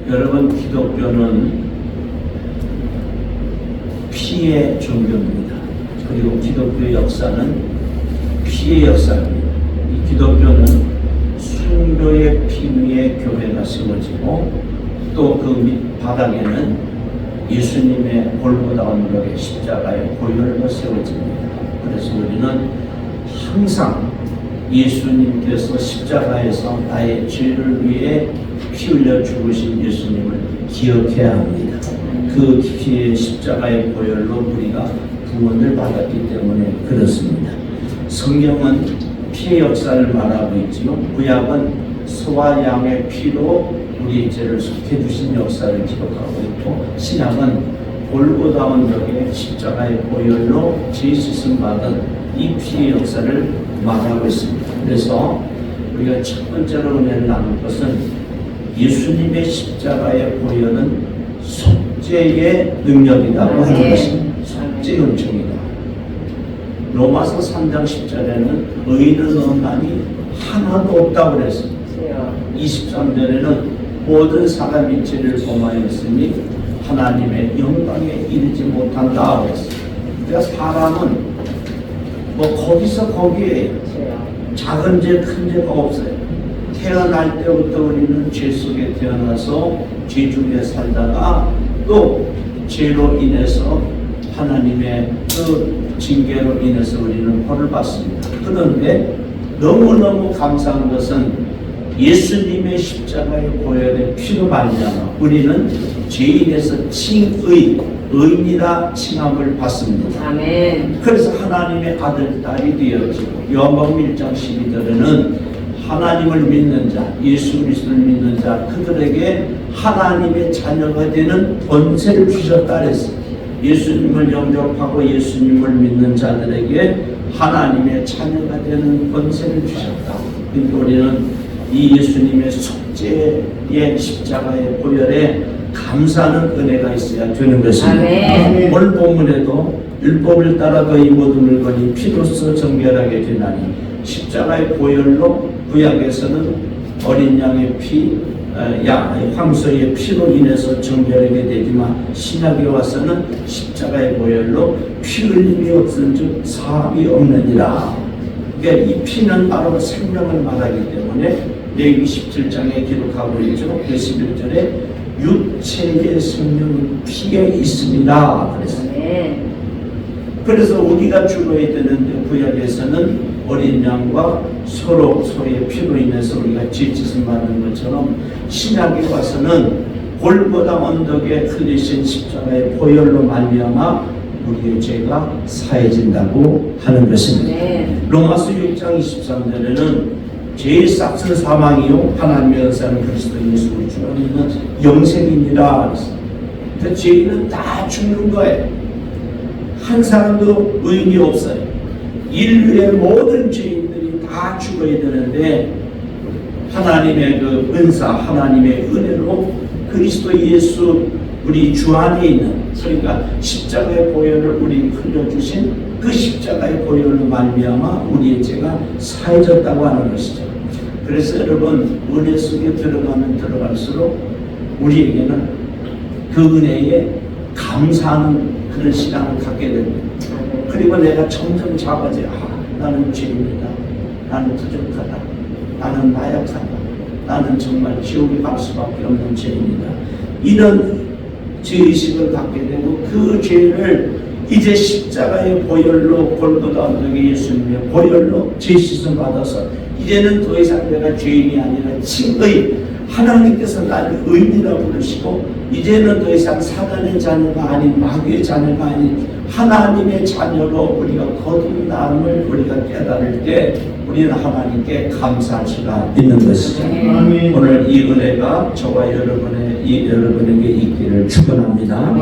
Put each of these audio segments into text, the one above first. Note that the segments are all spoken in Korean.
여러분, 기독교는 피의 종교입니다. 그리고 기독교 역사는 피의 역사입니다. 이 기독교는 순교의 피 위에 교회가 세워지고 또 그 밑바닥에는 예수님의 골고다 언덕의 십자가의 보혈로 세워집니다. 그래서 우리는 항상 예수님께서 십자가에서 나의 죄를 위해 피 흘려 죽으신 예수님을 기억해야 합니다. 그 피의 십자가의 보혈로 우리가 구원을 받았기 때문에 그렇습니다. 성경은 피의 역사를 말하고 있지요. 구약은 소와 양의 피로 우리의 죄를 속해 주신 역사를 기록하고 있고, 신약은 골고다 언덕의 십자가의 보혈로 죄 씻음 받은 이 피의 역사를 말하고 있습니다. 그래서 우리가 첫 번째로 은혜를 나눌 것은 예수님의 십자가의 보혈은 속죄의 능력이라고 하는 것입니다. 속죄 은총이다. 로마서 3장 10절에는 의인은 없나니 하나도 없다고 그랬습니다. 23절에는 모든 사람이 죄를 범하였으니 하나님의 영광에 이르지 못한다 그랬습니다. 그러니까 사람은 뭐 거기서 거기에 작은 죄, 큰 죄가 없어요. 태어날 때부터 우리는 죄 속에 태어나서 죄 중에 살다가 또 죄로 인해서 하나님의 그 징계로 인해서 우리는 벌을 받습니다. 그런데 너무너무 감사한 것은 예수님의 십자가의 보혈의 피로 말미암아 우리는 죄인에서 칭의, 의인이라 칭함을 받습니다. 아멘. 그래서 하나님의 아들, 딸이 되었지고 요한복음 1장 12절에는 하나님을 믿는 자, 예수 그리스도를 믿는 자, 그들에게 하나님의 자녀가 되는 권세를 주셨다 그랬습니다. 예수님을 영접하고 예수님을 믿는 자들에게 하나님의 자녀가 되는 권세를 주셨다. 그러니까 우리는 이 예수님의 속죄의 십자가의 보혈에 감사하는 은혜가 있어야 되는 것입니다. 아멘. 오늘 본문에도 율법을 따라 너희 모든 물건이 피로써 정결하게 되나니 십자가의 보혈로 구약에서는 어린 양의 피, 황소의 피로 인해서 정결하게 되지만 신약에 와서는 십자가의 보혈로 피 흘림이 없은즉 사함이 없느니라. 그러니까 이 피는 바로 생명을 말하기 때문에 레위기 17장에 기록하고 있죠. 11절에 육체의 생명은 피에 있습니다. 그랬습니다. 그래서 우리가 죽어야 되는데 구약에서는 어린 양과 소의 피로 인해서 우리가 죄 짓음 받는 것처럼 신약에 와서는 골고다 언덕에 흘리신 십자가의 보혈로 말미암아 우리의 죄가 사해진다고 하는 것입니다. 로마서 6장 23절에는 죄의 싹은 사망이요 하나님의 은사는 그리스도 예수 우리 주 안에 있는 영생이니라. 그 죄인은 다 죽는 거예요. 한 사람도 의인이 없어요. 인류의 모든 죄인들이 다 죽어야 되는데 하나님의 그 은사, 하나님의 은혜로 그리스도 예수 우리 주 안에 있는, 그러니까 십자가의 보혈을 우리 흘려주신 그 십자가의 보혈로 말미암아 우리의 죄가 사해졌다고 하는 것이죠. 그래서 여러분, 은혜 속에 들어가면 들어갈수록 우리에게는 그 은혜에 감사하는 그런 시간을 갖게 됩니다. 그리고 내가 점점 작아져. 나는 죄인이다. 나는 부족하다. 나는 나약하다. 나는 정말 지옥에 갈 수밖에 없는 죄인이다. 이런 죄의식을 갖게 되고 그 죄를 이제 십자가의 보혈로 골고다 언덕의 예수님의 보혈로 죄 씻음 받아서 이제는 더 이상 내가 죄인이 아니라 칭의, 하나님께서 나를 의인이라 부르시고 이제는 더 이상 사단의 자녀가 아닌 마귀의 자녀가 아닌 하나님의 자녀로 우리가 거듭남을 우리가 깨달을 때 우리는 하나님께 감사할 수가 있는 것이죠. 오늘 이 은혜가 저와 여러분에게 있기를 축원합니다.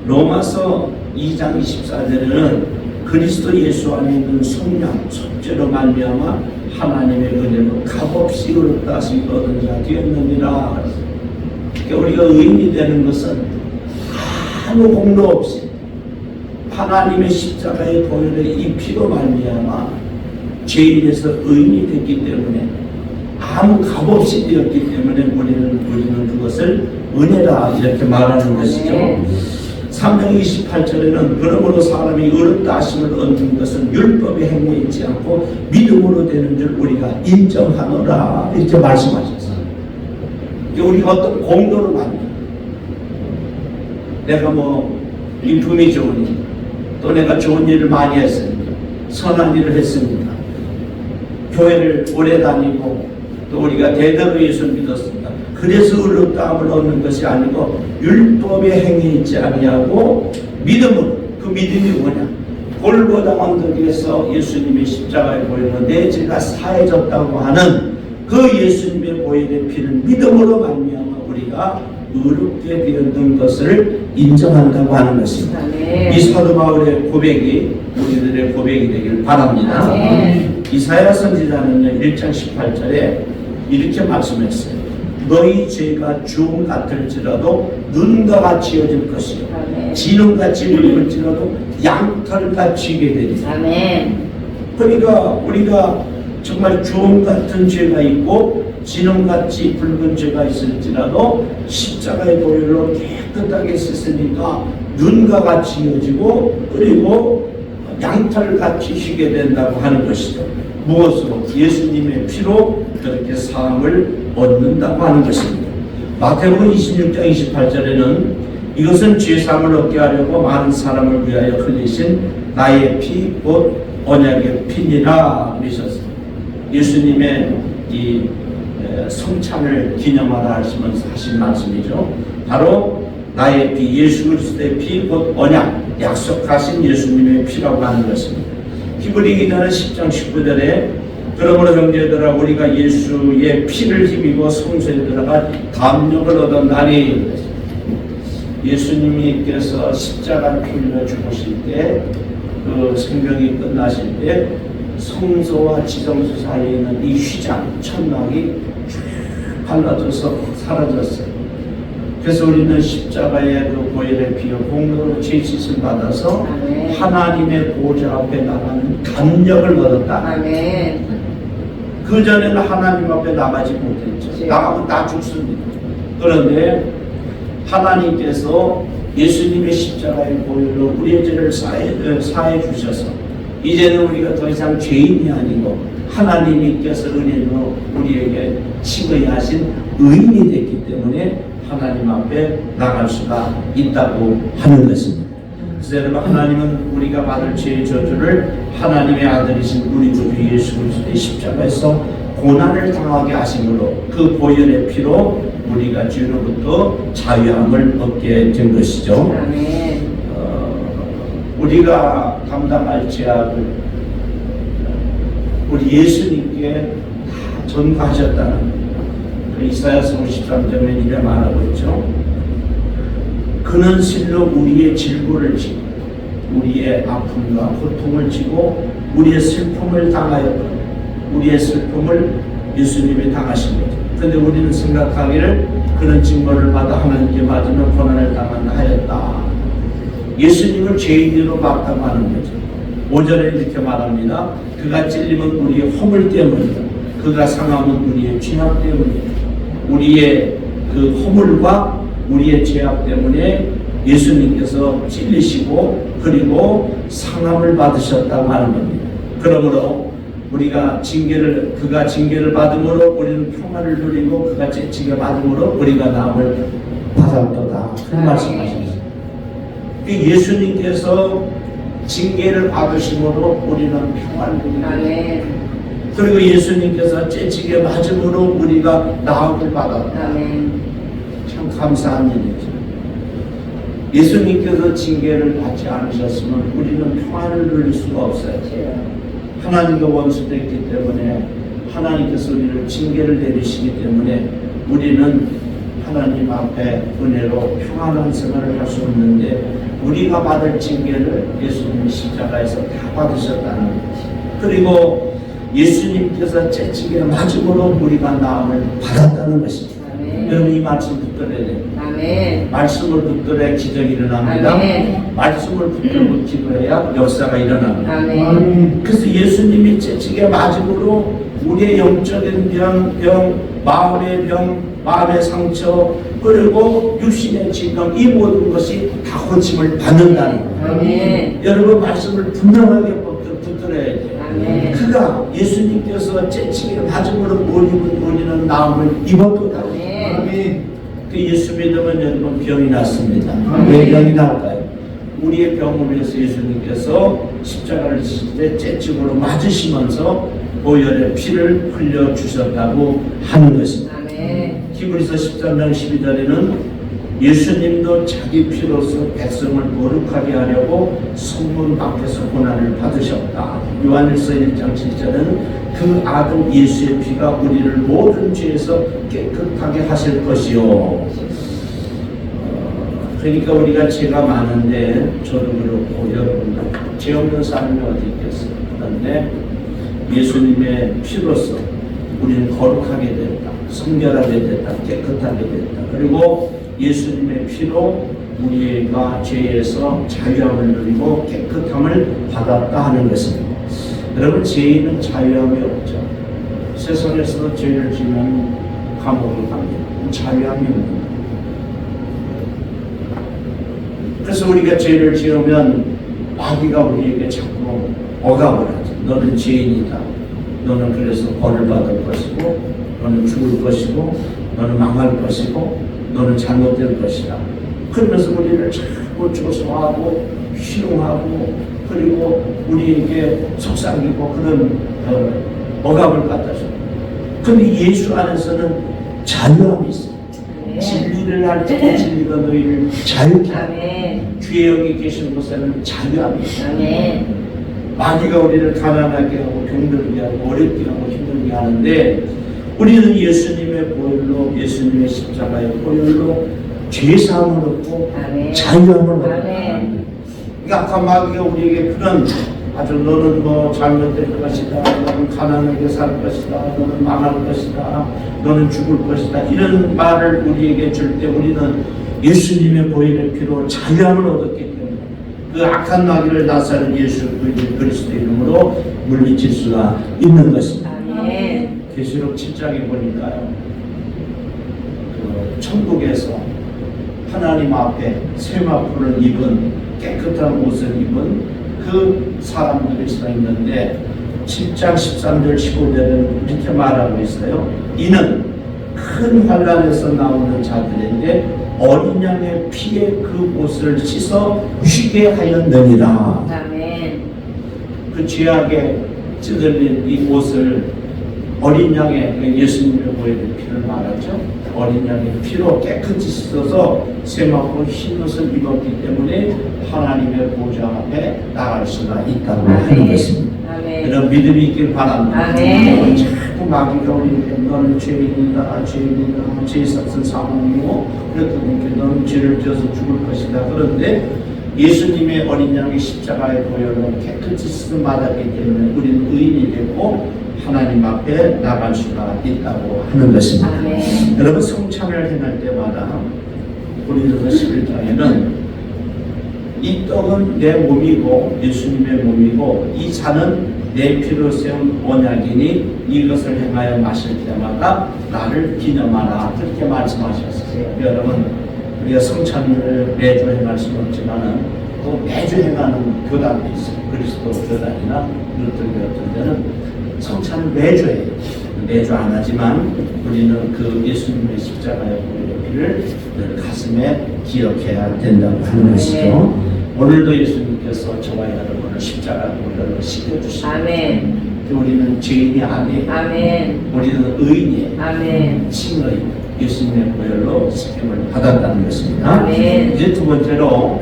로마서 2장 24절에는 그리스도 예수 안에 있는 성령, 속죄로 말미암아 하나님의 은혜로 값없이 의롭다 하심을 얻은 자 되었느니라. 그러니까 우리가 의인이 되는 것은 아무 공로 없이 하나님의 십자가의 보혈의 이 피로 말미암아 죄인에서 의인이 됐기 때문에 아무 값없이 되었기 때문에 우리는 그것을 은혜라 이렇게 말하는 것이죠. 3장 28절에는 그러므로 사람이 의롭다 하심을 얻는 것은 율법의 행위에 있지 않고 믿음으로 되는 줄 우리가 인정하노라 이렇게 말씀하셨어요. 우리가 어떤 공로를 받는 내가 뭐 인품이 좋으니 또 내가 좋은 일을 많이 했으니까 선한 일을 했습니다. 교회를 오래 다니고 또 우리가 대대로 예수를 믿었습니다. 그래서 의롭다함을 얻는 것이 아니고 율법의 행위 있지 아니하고 믿음으로. 그 믿음이 뭐냐? 골고다 언덕에서 예수님의 십자가에 보이는 내 죄가 사해졌다고 하는 그 예수님의 보혈의 피를 믿음으로 말미암아 우리가 의롭게 되었던 것을 인정한다고 하는 것입니다. 이 사도 바울의 고백이 우리들의 고백이 되길 바랍니다. 이사야 선지자는요 1장 18절에 이렇게 말씀했어요. 너희 죄가 주홍 같을지라도 눈과 같이 어질 것이요 진홍같이 붉을지라도 양털같이 게 되리라. 그러니까 우리가 정말 주홍 같은 죄가 있고 진홍같이 붉은 죄가 있을지라도 십자가의 보혈로 깨끗하게 씻으니까 눈과 같이 이어지고 그리고 양털같이 희게 된다고 하는 것이죠. 무엇으로? 예수님의 피로 그렇게 사함을 얻는다고 하는 것입니다. 마태복음 26장 28절에는 이것은 죄사함을 얻게 하려고 많은 사람을 위하여 흘리신 나의 피 곧 언약의 피니라 그러셨습니다. 예수님의 이 성찬을 기념하라 하시면서 하신 말씀이죠. 바로 나의 피, 예수 그리스도의 피 곧 언약, 약속하신 예수님의 피라고 하는 것입니다. 히브리 기자는 10장 19절에 그러므로 형제들아 우리가 예수의 피를 힘입어 성소에 들어가 담력을 얻었나니 예수님께서 십자가를 흘려 죽으실 때 그 생명이 끝나실 때 성소와 지성소 사이에 있는 이 휘장 천막이 쭉 갈라져서 사라졌어요. 그래서 우리는 십자가의 그 보혈의 피로 공로로 죄 씻음 받아서 하나님의 보좌 앞에 나가는 담력을 얻었다. 그 전에는 하나님 앞에 나가지 못했죠. 나가면 다 죽습니다. 그런데 하나님께서 예수님의 십자가의 보혈로 우리의 죄를 사해 주셔서 이제는 우리가 더 이상 죄인이 아니고 하나님께서 은혜로 우리에게 칭의하신 의인이 됐기 때문에 하나님 앞에 나갈 수가 있다고 하는 것입니다. 그래서 여러분 하나님은 우리가 받을 죄의 저주를 하나님의 아들이신 우리 주 예수 그리스도의 십자가에서 고난을 당하게 하심으로 그 보혈의 피로 우리가 죄로부터 자유함을 얻게 된 것이죠. 우리가 감당할 죄악을 우리 예수님께 다 전가하셨다는 이사야서 53장에 이래 말하고 있죠. 그는 실로 우리의 질고를 지고 우리의 아픔과 고통을 지고 우리의 슬픔을 당하였고 우리의 슬픔을 예수님이 당하신 거죠. 그런데 우리는 생각하기를 그런 징벌을 받아 하나님께 맞으면 고난을 당한다 하였다. 예수님을 죄인으로 봤다고 하는 거죠. 5절에 이렇게 말합니다. 그가 찔림은 우리의 허물 때문이다. 그가 상함은 우리의 죄악 때문이다. 우리의 그 허물과 우리의 죄악 때문에 예수님께서 찔리시고 그리고 상함을 받으셨다고 하는 겁니다. 그러므로 우리가 그가 징계를 받음으로 우리는 평안을 누리고 그가 채찍에 받음으로 우리가 나음을 받았도다. 그 말씀하셨어요. 예수님께서 징계를 받으심으로 우리는 평안을 누리고 그리고 예수님께서 채찍에 맞음으로 우리가 나음을 받았다. 참 감사한 일이죠. 예수님께서 징계를 받지 않으셨으면 우리는 평안을 누릴 수가 없어요. 하나님과 원수됐기 때문에 하나님께서 우리를 징계를 내리시기 때문에 우리는 하나님 앞에 은혜로 평안한 생활을 할 수 없는데 우리가 받을 징계를 예수님이 십자가에서 다 받으셨다는 거지. 그리고 예수님께서 채찍에 맞음으로 우리가 나음을 받았다는 것입니다. 여러분 이 말씀 붙들어야 돼요. 말씀을 붙들어야 기적이 일어납니다. 말씀을 붙들고 기도해야 역사가 일어납니다. 그래서 예수님이 채찍에 맞음으로 우리의 영적인 병, 마음의 병, 마음의 상처, 그리고 육신의 질병, 이 모든 것이 다 고침을 받는다는 거예요. 여러분 말씀을 분명하게 붙들어야 돼요. 그가 예수님께서 째치게 맞음으로 못 입은 우리는 나음을 입었도다. 그 예수 믿으면 여러분 병이 났습니다. 왜 병이 날까요? 우리의 병을 위해서 예수님께서 십자가를 지실 때 째찍으로 맞으시면서 보혈의 피를 흘려주셨다고 하는 것입니다. 히브리서 13장 12절에는 예수님도 자기 피로서 백성을 거룩하게 하려고 성문 밖에서 고난을 받으셨다. 요한일서 1장 7절에는 그 아들 예수의 피가 우리를 모든 죄에서 깨끗하게 하실 것이요. 그러니까 우리가 죄가 많은데 저도 그렇고 여러분도 죄 없는 사람이 어디 있겠어요. 그런데 예수님의 피로서 우리는 거룩하게 됐다, 성결하게 됐다, 깨끗하게 됐다. 그리고 예수님의 피로 우리가 죄에서 자유함을 누리고 깨끗함을 받았다 하는 것입니다. 여러분 죄인은 자유함이 없죠. 세상에서 죄를 지면 감옥을 갑니다. 자유함이 없습니다. 그래서 우리가 죄를 지으면 마귀가 우리에게 자꾸 억압을 하죠. 너는 죄인이다. 너는 그래서 벌을 받을 것이고, 너는 죽을 것이고, 너는 망할 것이고, 너는 잘못될 것이다. 그러면서 우리를 자꾸 조소하고 희롱하고 그리고 우리에게 속삭이고 그런 억압을 갖다 줘. 그런데 예수 안에서는 자유함이 있어요. 진리를 할 때 진리가 너희를 자유케 하고 주의 영이 계신 곳에는 자유함이 있어요. 마귀가 우리를 가난하게 하고 병들게 하고 어렵게 하고 힘들게 하는데 우리는 예수님의 보혈로 예수님의 십자가의 보혈로 죄사함을 얻고 자유함을 얻고 그러니까 아까 마귀가 우리에게 그런 아주 너는 뭐 잘못될 것이다, 너는 가난하게 살 것이다, 너는 망할 것이다, 너는 죽을 것이다 이런 말을 우리에게 줄 때 우리는 예수님의 보혈의 피로 자유함을 얻었기 때문에 그 악한 마귀를 나사는 예수 그리스도 이름으로 물리칠 수가 있는 것입니다. 계시록 7장에 보니까요, 그 천국에서 하나님 앞에 세마포를 입은 깨끗한 옷을 입은 그 사람들이 서 있는데 7장 13절 15절은 이렇게 말하고 있어요. 이는 큰 환란에서 나오는 자들인데 어린 양의 피에 그 옷을 씻어 쉬게 하였느니라. 그 죄악에 찌들린 이 옷을 어린 양의 예수님의 보혈의 피를 말하죠. 어린 양의 피로 깨끗이 씻어서 세마포 흰 옷을 입었기 때문에 하나님의 보좌 앞에 나갈 수가 있다고 하는 것입니다. 이런 믿음이 있길 바랍니다. 자꾸 마귀가 우리에게 너는 죄인이다, 죄인이다, 죄 삭은 사망이고 그랬더니 너는 죄를 지어서 죽을 것이다. 그런데 예수님의 어린 양의 십자가의 보혈로 깨끗이 씻음 받았기 때문에 우리는 의인이 되고 하나님 앞에 나갈 수가 있다고 하는 것입니다. 여러분 성찬을 행할 때마다 고린도서 11장에는 이 떡은 내 몸이고 예수님의 몸이고 이 잔은 내 피로 세운 언약이니 이것을 행하여 마실 때마다 나를 기념하라 그렇게 말씀하셨어요. 여러분 우리가 성찬을 매주 행할 수는 없지만 또 매주 행하는 교단도 있어요. 그리스도 교단이나 루터교 같은 데는 성찬을 매주 해요. 매주 안 하지만 우리는 그 예수님의 십자가의 피를 늘 가슴에 기억해야 된다고 하는 것이죠. 오늘도 예수님께서 저와 여러분을 십자가의 보혈로 씻겨주시고 우리는 죄인이 아니에요. 우리는 의인이에요. 친의 예수님의 보혈로 씻김을 받았다는 것입니다. 이제 두 번째로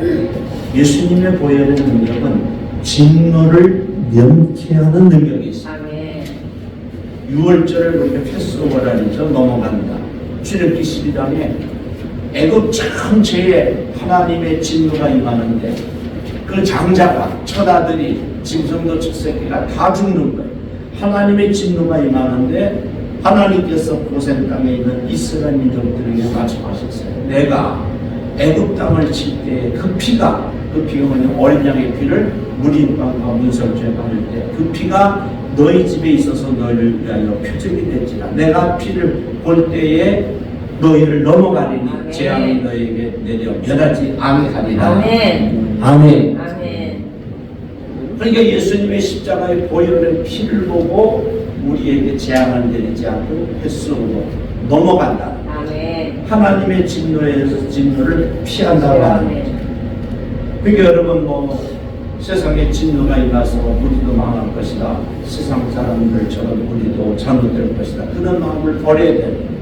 예수님의 보혈의 능력은 진노를 명쾌하는 능력이 있습니다. 6월절을 우리가 패스오버라니죠. 넘어간다. 출애굽기 12장에 애굽 전체에 하나님의 진노가 임하는데 그 장자가 첫 아들이 짐승도 첫 새끼가 다 죽는 거예요. 하나님의 진노가 임하는데 하나님께서 고센 땅에 있는 이스라엘 민족들에게 말씀하셨어요. 내가 애굽 땅을 칠 때 그 피가 그 피가 뭐냐? 어린 양의 피를 무린방과 문설주에 바를 때 그 피가 너희 집에 있어서 너희를 위하여 표적이 됐지라. 내가 피를 볼 때에 너희를 넘어가리니 아멘. 재앙이 너희에게 내려 멸하지 아니하리라. 아멘. 아멘. 아멘. 그러니까 예수님의 십자가의 보혈의 피를 보고 우리에게 재앙을 내리지 않고 횟수로 넘어간다. 아멘. 하나님의 진노를 피한다고 하는 거죠. 그러니까 여러분 세상에 진노가 임해서 우리도 망할 것이다. 세상 사람들처럼 우리도 잘못될 것이다. 그런 마음을 버려야 됩니다.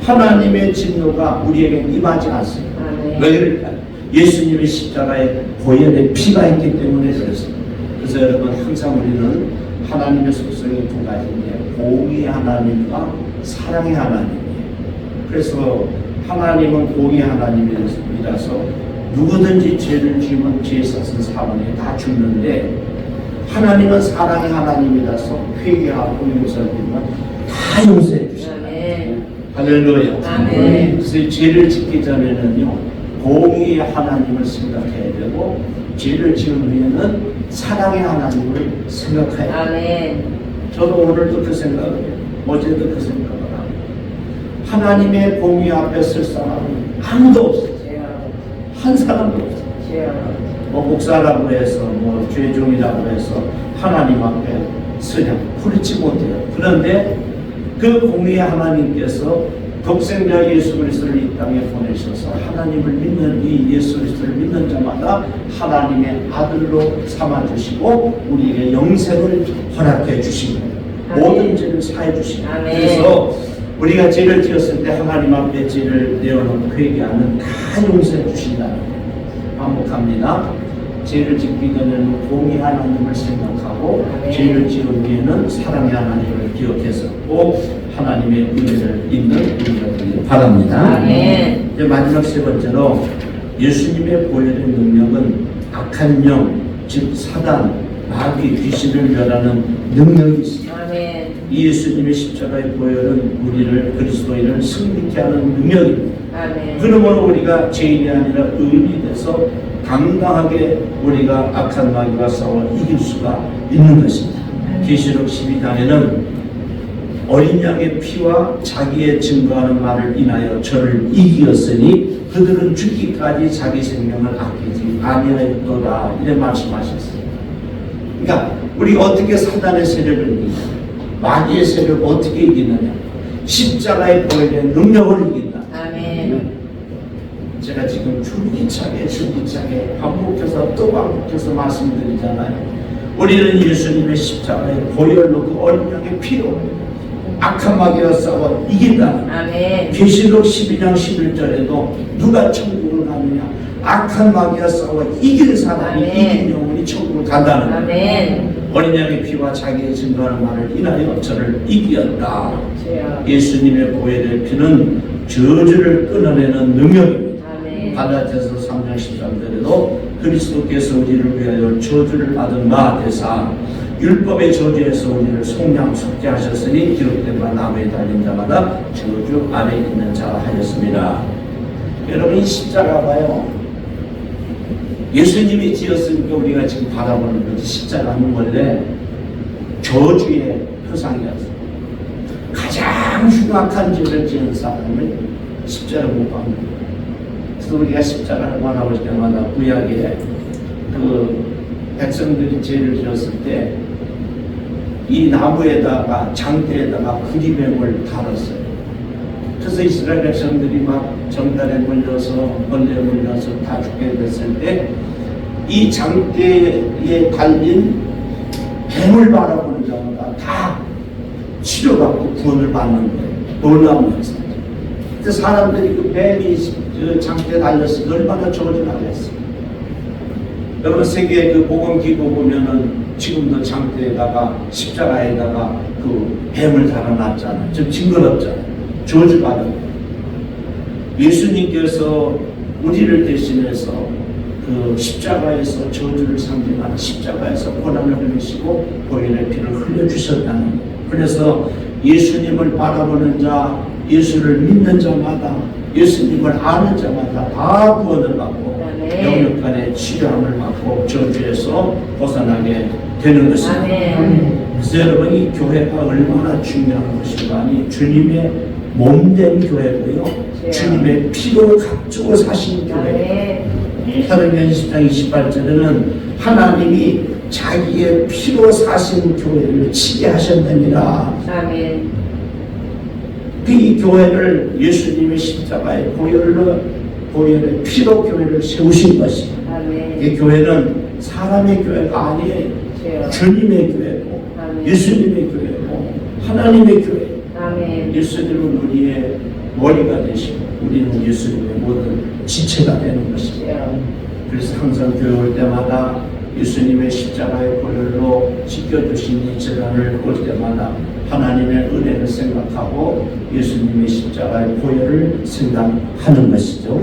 하나님의 진노가 우리에게 임하지 않습니다. 왜 그럴까요? 예수님의 십자가에 보혈의 피가 있기 때문에 그렇습니다. 그래서 여러분 항상 우리는 하나님의 속성이 두 가지인데 공의 하나님과 사랑의 하나님이에요. 그래서 하나님은 공의 하나님이라서 누구든지 죄를 지으면 죄 샀은 사람이 다 죽는데 하나님은 사랑의 하나님이라서 회개하고 용서를 빌면 다 용서해 주신다. 할렐루야. 아멘. 그래서 죄를 짓기 전에는요 공의의 하나님을 생각해야 되고 죄를 지은 후에는 사랑의 하나님을 생각해야 돼요. 아멘. 저도 오늘도 그 생각을 해요. 어제도 그 생각을 하고 하나님의 공의 앞에 설 사람은 아무도 없어요. 한 사람도 없어요. 목사라고 해서 죄종이라고 해서 하나님 앞에 서냐 그렇지 못해요. 그런데 그 공의의 하나님께서 독생자 예수 그리스도를 이 땅에 보내셔서 하나님을 믿는 이 예수 그리스도를 믿는 자마다 하나님의 아들로 삼아주시고 우리에게 영생을 허락해 주시고 모든 죄를 사해 주시고 그래서 우리가 죄를 지었을 때 하나님 앞에 죄를 내어놓고 회개하면 다 용서해 주신다는 거예요. 반복합니다. 죄를 짓기 전에는 공의 하나님을 생각하고 죄를 지은 후에는 사랑의 하나님을 기억해서 꼭 하나님의 은혜를 입는 우리가 되길 바랍니다. 아멘. 이제 마지막 세 번째로 예수님의 보혈의 능력은 악한 영, 즉 사단, 마귀, 귀신을 멸하는 능력이 있습니다. 아멘. 이 예수님의 십자가의 보혈은 우리를 그리스도인을 승리케 하는 능력입니다. 아멘. 그러므로 우리가 죄인이 아니라 의인이 돼서 당당하게 우리가 악한 마귀와 싸워 이길 수가 있는 것입니다. 계시록 12장에는 어린 양의 피와 자기의 증거하는 말을 인하여 저를 이기었으니 그들은 죽기까지 자기 생명을 아끼지 아니하였도다 이렇게 말씀하셨어요. 그러니까 우리가 어떻게 사단의 세력을 이기냐, 마귀의 세력을 어떻게 이기느냐, 십자가의 보혈의 능력을 이긴다. 아멘. 제가 지금 줄기차게 반복해서 또 반복해서 말씀드리잖아요. 우리는 예수님의 십자가의 보혈로 그 어린 양의 피로 악한 마귀와 싸워 이긴다. 아멘. 계시록 12장 11절에도 누가 천국을 가느냐, 악한 마귀와 싸워 이긴 사람이 아멘. 이긴 영혼이 천국을 간다는 거예요. 아멘. 어린 양의 피와 자기의 증거하는 말을 인하여 저를 이기었다. 주여. 예수님의 보혈의 피는 저주를 끊어내는 능력입니다. 아멘. 갈라디아서 3장 13절에도 그리스도께서 우리를 위하여 저주를 받은 바 되사 율법의 저주에서 우리를 속량 속죄하셨으니 기록된 바 나무에 달린 자마다 저주 아래 있는 자라 하였습니다. 여러분 이 십자가 봐요. 예수님이 지었으니까 우리가 지금 바라보는 거지. 십자가는 원래 저주의 표상이었어요. 가장 흉악한 죄를 지은 사람을 십자가를 못 박는 거예요. 그래서 우리가 십자가를 바라볼 때마다 구약에 그 백성들이 죄를 지었을 때 이 나무에다가 장대에다가 구리뱀을 달았어요. 그래서 이스라엘 백성들이 막 정달에 물려서 벌레에 물려서 다 죽게 됐을 때 이 장대에 달린 뱀을 바라보는 자마다 다 치료받고 구원을 받는 거예요. 놀라운 역사. 그래서 사람들이 그 뱀이 그 장대에 달렸을 때 얼마나 저주를 하겠어요. 여러분 세계 그 보건기구 보면은 지금도 장대에다가 십자가에다가 그 뱀을 달아놨잖아요. 좀 징그럽잖아요. 저주받은 거예요. 예수님께서 우리를 대신해서 그 십자가에서 저주를 상징하는 십자가에서 고난을 흘리시고 보혈의 피를 흘려주셨다는 거예요. 그래서 예수님을 바라보는 자, 예수를 믿는 자마다, 예수님을 아는 자마다 다 구원을 받고 아멘. 영육간의 치료함을 받고 저주에서 벗어나게 되는 것입니다. 아멘. 그래서 여러분 이 교회가 얼마나 중요한 것인가 하니 주님의 몸된 교회고요. 주님의 피로 값주고 사신 교회. 아멘. 사도행전 10장 28절에는 하나님이 자기의 피로 사신 교회를 치게 하셨느니라. 아멘. 이 교회를 예수님의 십자가의 보혈의 피로 교회를 세우신 것입니다. 아멘. 이 교회는 사람의 교회가 아니에요. 주님의 교회고 아멘. 예수님의 교회고 하나님의 교회. 아멘. 예수님은 우리의 머리가 되시고 우리는 예수님의 모든 지체가 되는 것입니다. 그래서 항상 교회 올 때마다 예수님의 십자가의 보혈로 씻겨주신 이 재단을 올 때마다 하나님의 은혜를 생각하고 예수님의 십자가의 보혈을 생각하는 것이죠.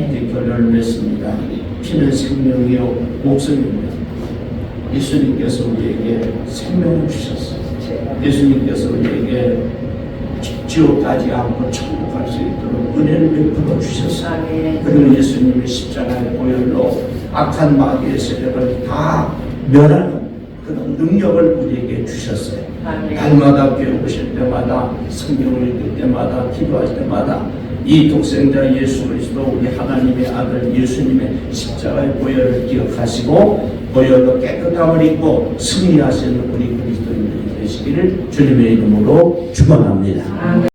이제 결론을 맺습니다. 피는 생명이요 목숨입니다. 예수님께서 우리에게 생명을 주셨어요. 예수님께서 우리에게 지옥 가지 않고 천국 갈 수 있도록 은혜를 베풀어 주셨어요. 그리고 예수님의 십자가의 보혈로 악한 마귀의 세력을 다 멸하는 그런 능력을 우리에게 주셨어요. 날마다 교회 오실 때마다 성경을 읽을 때마다 기도할 때마다 이 독생자 예수 그리스도 우리 하나님의 아들 예수님의 십자가의 보혈을 기억하시고 보혈로 깨끗함을 입고 승리하시는 우리 그리스도인들이 되시기를 주님의 이름으로 축원합니다.